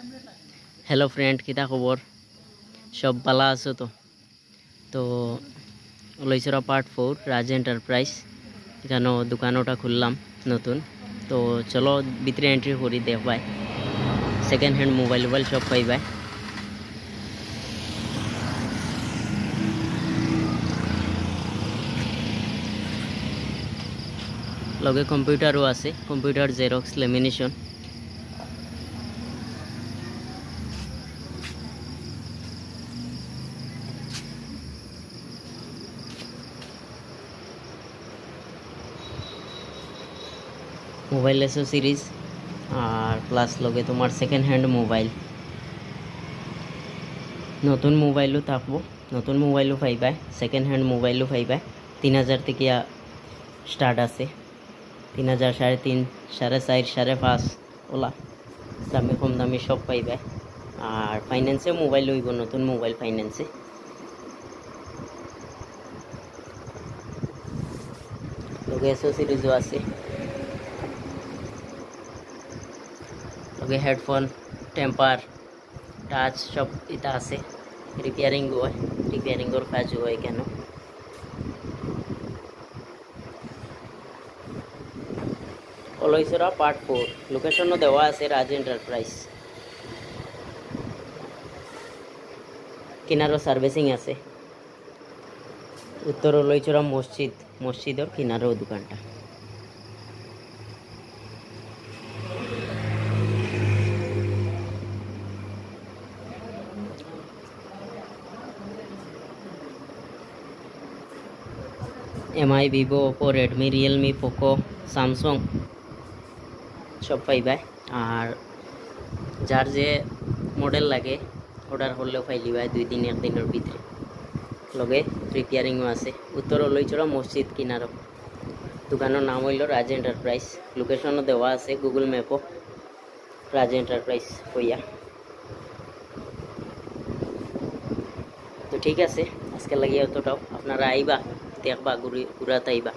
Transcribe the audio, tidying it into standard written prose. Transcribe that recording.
Hello friend किता खबर सब बाला आছো तो लईसरा पार्ट 4 राज एंटरप्राइज एखाने दुकानोटा खुललाम नतून तो चलो भितरे एंट्री करी देखबाय सेकेंड हैंड मोबाइल सब पाइबाय लगे कम्पिउटारो आछे computer Xerox lamination mobile accessories और प्लस लगे तुम्हार सेकेंड हैंड मोबाइल नतून मोबाइलो थाकबो नतून मोबाइलो पाइबाय सेकेंड हैंड मोबाइलो पाइबाय 3000 থেকে स्टार्ट आछे 3000 3.5 4.5 5.5 ओला दामी कम दामी सब पाइबाय और फाइनेंसे मोबाइल लइब नतून मोबाइल फाइनेंसे लगे एसेसरिजो आछे लगे हेडफोन टेम्पार टाच सब इता आछे रिपेयरिंग होय रिपेयरिंगर काज होय केन लईसरा पार्ट 4 लोकेशन देवा आछे राज एंटरप्राइज किनारो सार्विसिंग आछे उत्तर लईसरा मस्जिदर किनारो दुकानटा MI Vivo Oppo Redmi Realme Poco Samsung सब पाइबाय और जार जे मॉडल लागे अर्डर करले पाइलिबाय 2 दिन 1 दिनर भितरे लगे रिपेयरिंग आछे उत्तर लईचरा मस्जिद किनारो दुकानर नाम हइल राज एंटरप्राइज लोकेशन देवा आछे गूगल मैपो राज एंटरप्राइज कइया तो ठीक है आज के लगे अतटाओ अपनारा आइबा देखबा घुराते आइबा।